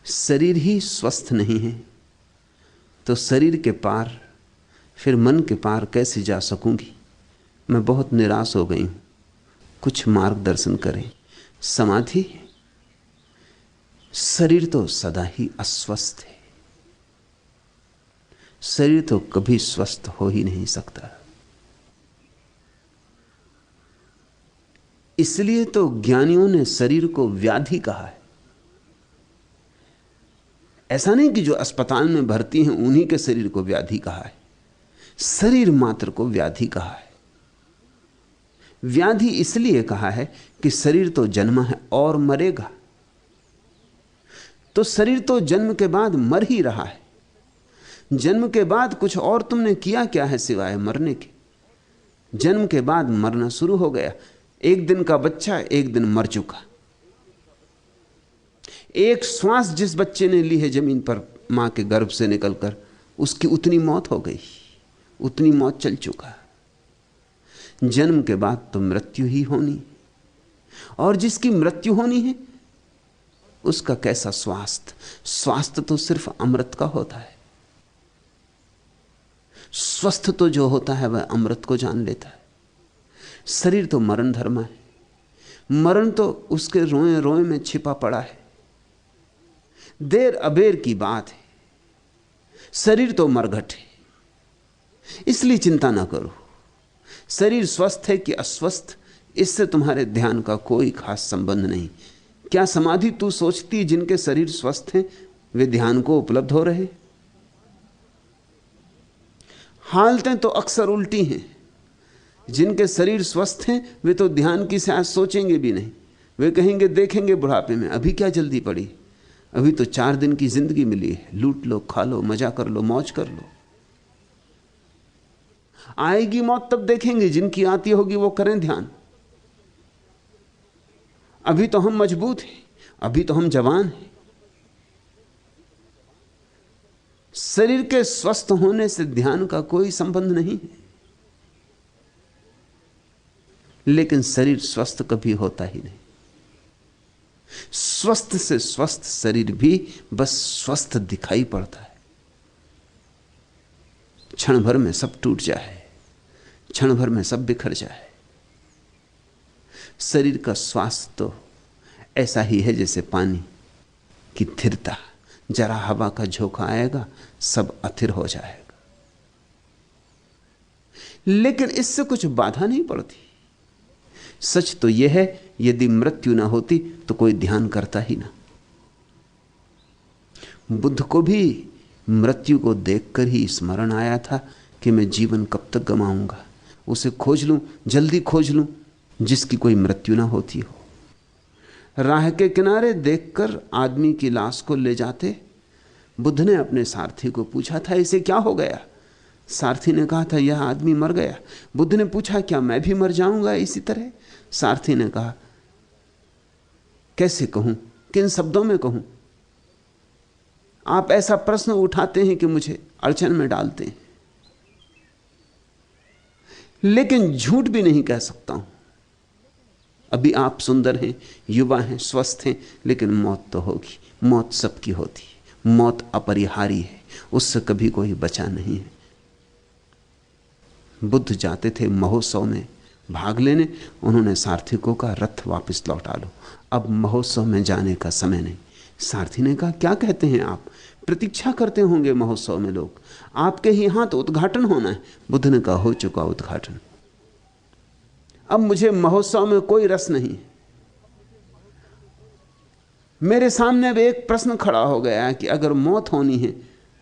शरीर ही स्वस्थ नहीं है तो शरीर के पार फिर मन के पार कैसे जा सकूंगी। मैं बहुत निराश हो गई हूं, कुछ मार्गदर्शन करें। समाधि, शरीर तो सदा ही अस्वस्थ है, शरीर तो कभी स्वस्थ हो ही नहीं सकता। इसलिए तो ज्ञानियों ने शरीर को व्याधि कहा है। ऐसा नहीं कि जो अस्पताल में भर्ती हैं उन्हीं के शरीर को व्याधि कहा है, शरीर मात्र को व्याधि कहा है। व्याधि इसलिए कहा है कि शरीर तो जन्मा है और मरेगा, तो शरीर तो जन्म के बाद मर ही रहा है। जन्म के बाद कुछ और तुमने किया क्या है सिवाय मरने के? जन्म के बाद मरना शुरू हो गया। एक दिन का बच्चा एक दिन मर चुका। एक श्वास जिस बच्चे ने ली है जमीन पर मां के गर्भ से निकलकर, उसकी उतनी मौत हो गई, उतनी मौत चल चुका। जन्म के बाद तो मृत्यु ही होनी, और जिसकी मृत्यु होनी है उसका कैसा स्वास्थ्य? स्वास्थ्य तो सिर्फ अमृत का होता है। स्वस्थ तो जो होता है वह अमृत को जान लेता है। शरीर तो मरण धर्मा है, मरण तो उसके रोए रोए में छिपा पड़ा है, देर अबेर की बात है। शरीर तो मरघट है, इसलिए चिंता ना करो। शरीर स्वस्थ है कि अस्वस्थ, इससे तुम्हारे ध्यान का कोई खास संबंध नहीं। क्या समाधि तू सोचती जिनके शरीर स्वस्थ हैं वे ध्यान को उपलब्ध हो रहे? हालतें तो अक्सर उल्टी हैं। जिनके शरीर स्वस्थ हैं वे तो ध्यान की शायद सोचेंगे भी नहीं। वे कहेंगे देखेंगे बुढ़ापे में, अभी क्या जल्दी पड़ी, अभी तो 4 दिन की जिंदगी मिली है, लूट लो, खा लो, मजा कर लो, मौज कर लो। आएगी मौत तब देखेंगे, जिनकी आती होगी वो करें ध्यान। अभी तो हम मजबूत हैं, अभी तो हम जवान हैं। शरीर के स्वस्थ होने से ध्यान का कोई संबंध नहीं है। लेकिन शरीर स्वस्थ कभी होता ही नहीं। स्वस्थ से स्वस्थ शरीर भी बस स्वस्थ दिखाई पड़ता है। क्षण भर में सब टूट जाए, क्षण भर में सब बिखर जाए। शरीर का स्वास्थ्य तो ऐसा ही है जैसे पानी की थिरता, जरा हवा का झोंका आएगा सब अथिर हो जाएगा। लेकिन इससे कुछ बाधा नहीं पड़ती। सच तो यह है, यदि मृत्यु ना होती तो कोई ध्यान करता ही ना। बुद्ध को भी मृत्यु को देखकर ही स्मरण आया था कि मैं जीवन कब तक गंवाऊंगा, उसे खोज लूं, जल्दी खोज लूं जिसकी कोई मृत्यु ना होती हो। राह के किनारे देखकर आदमी की लाश को ले जाते बुद्ध ने अपने सारथी को पूछा था इसे क्या हो गया? सारथी ने कहा था यह आदमी मर गया। बुद्ध ने पूछा क्या मैं भी मर जाऊंगा इसी तरह? सारथी ने कहा कैसे कहूं, किन शब्दों में कहूं? आप ऐसा प्रश्न उठाते हैं कि मुझे अड़चन में डालते हैं। लेकिन झूठ भी नहीं कह सकता हूं। अभी आप सुंदर हैं, युवा हैं, स्वस्थ हैं, लेकिन मौत तो होगी। मौत सबकी होती है, मौत अपरिहार्य है, उससे कभी कोई बचा नहीं है। बुद्ध जाते थे महोत्सव में भाग लेने, उन्होंने सारथी को कहा रथ वापस लौटा लो, अब महोत्सव में जाने का समय नहीं। सारथी ने कहा क्या कहते हैं आप? प्रतीक्षा करते होंगे महोत्सव में लोग, आपके ही यहां तो उद्घाटन होना है। बुद्ध ने कहा हो चुका उद्घाटन, अब मुझे महोत्सव में कोई रस नहीं। मेरे सामने अब एक प्रश्न खड़ा हो गया है कि अगर मौत होनी है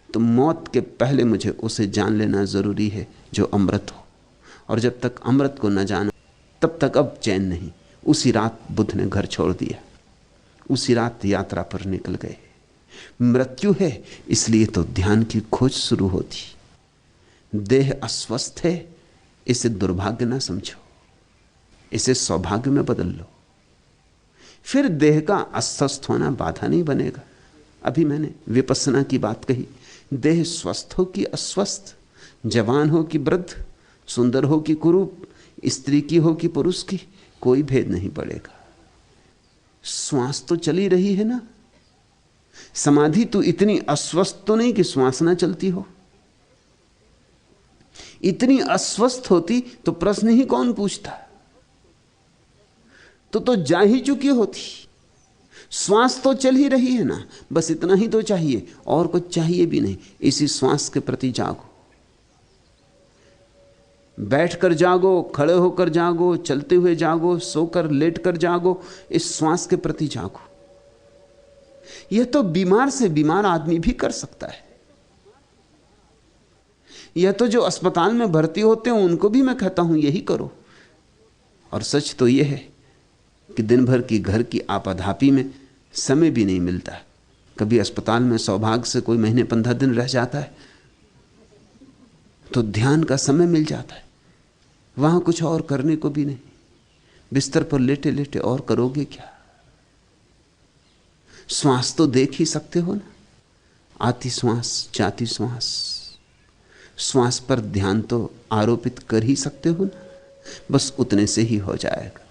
तो मौत के पहले मुझे उसे जान लेना जरूरी है जो अमृत हो, और जब तक अमृत को न जाना तब तक अब चैन नहीं। उसी रात बुद्ध ने घर छोड़ दिया, उसी रात यात्रा पर निकल गए। मृत्यु है इसलिए तो ध्यान की खोज शुरू होती। देह अस्वस्थ है, इसे दुर्भाग्य ना समझो, इसे सौभाग्य में बदल लो। फिर देह का अस्वस्थ होना बाधा नहीं बनेगा। अभी मैंने विपස්සना की बात कही। देह स्वस्थ हो कि अस्वस्थ, जवान हो कि वृद्ध, सुंदर हो कि कुरूप, स्त्री की हो कि पुरुष की, कोई भेद नहीं पड़ेगा। श्वास तो चली रही है ना, समाधि तो इतनी अस्वस्थ तो नहीं कि श्वास ना चलती हो। इतनी अस्वस्थ होती तो प्रश्न ही कौन पूछता, तो जा ही चुकी होती। श्वास तो चल ही रही है ना, बस इतना ही तो चाहिए, और कुछ चाहिए भी नहीं। इसी श्वास के प्रति जागो, बैठकर जागो, खड़े होकर जागो, चलते हुए जागो, सोकर लेटकर जागो, इस श्वास के प्रति जागो। यह तो बीमार से बीमार आदमी भी कर सकता है। यह तो जो अस्पताल में भर्ती होते हैं उनको भी मैं कहता हूं यही करो। और सच तो यह है कि दिन भर की घर की आपाधापी में समय भी नहीं मिलता। कभी अस्पताल में सौभाग्य से कोई महीने 15 दिन रह जाता है तो ध्यान का समय मिल जाता है। वहां कुछ और करने को भी नहीं, बिस्तर पर लेटे लेटे और करोगे क्या? श्वास तो देख ही सकते हो ना, आती श्वास जाती श्वास, श्वास पर ध्यान तो आरोपित कर ही सकते हो ना, बस उतने से ही हो जाएगा।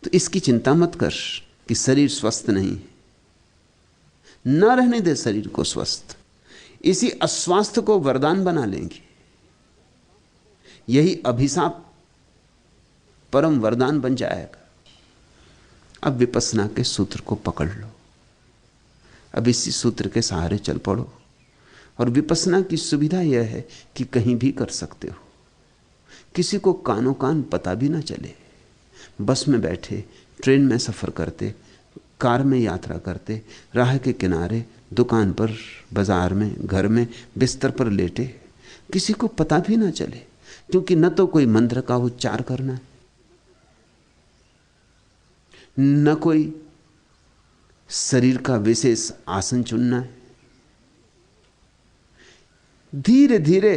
तो इसकी चिंता मत कर कि शरीर स्वस्थ नहीं है, ना रहने दे शरीर को स्वस्थ। इसी अस्वास्थ्य को वरदान बना लेंगे। यही अभिशाप परम वरदान बन जाएगा। अब विपස්සना के सूत्र को पकड़ लो, अब इसी सूत्र के सहारे चल पड़ो। और विपස්සना की सुविधा यह है कि कहीं भी कर सकते हो, किसी को कानों कान पता भी ना चले। बस में बैठे, ट्रेन में सफर करते, कार में यात्रा करते, राह के किनारे, दुकान पर, बाजार में, घर में, बिस्तर पर लेटे, किसी को पता भी ना चले, क्योंकि न तो कोई मंत्र का उच्चार करना है, न कोई शरीर का विशेष आसन चुनना है। धीरे धीरे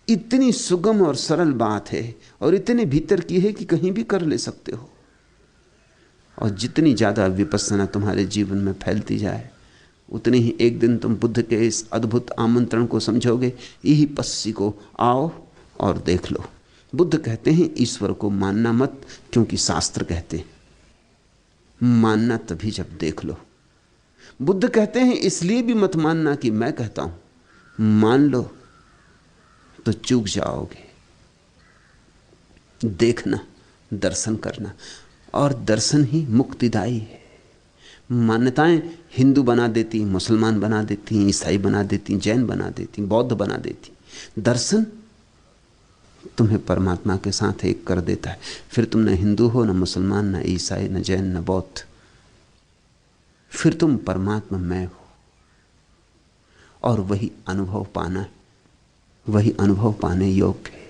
इतनी सुगम और सरल बात है और इतने भीतर की है कि कहीं भी कर ले सकते हो। और जितनी ज्यादा विपස්සना तुम्हारे जीवन में फैलती जाए उतनी ही एक दिन तुम बुद्ध के इस अद्भुत आमंत्रण को समझोगे, यही पस्सी को आओ और देख लो। बुद्ध कहते हैं ईश्वर को मानना मत, क्योंकि शास्त्र कहते हैं मानना तभी जब देख लो। बुद्ध कहते हैं इसलिए भी मत मानना कि मैं कहता हूं, मान लो तो चूक जाओगे। देखना, दर्शन करना, और दर्शन ही मुक्तिदायी है। मान्यताएं हिंदू बना देती, मुसलमान बना देती, ईसाई बना देती, जैन बना देती, बौद्ध बना देती। दर्शन तुम्हें परमात्मा के साथ एक कर देता है। फिर तुम न हिंदू हो, न मुसलमान, न ईसाई, न जैन, न बौद्ध, फिर तुम परमात्मा मैं हो। और वही अनुभव पाना है, वही अनुभव पाने योग्य है।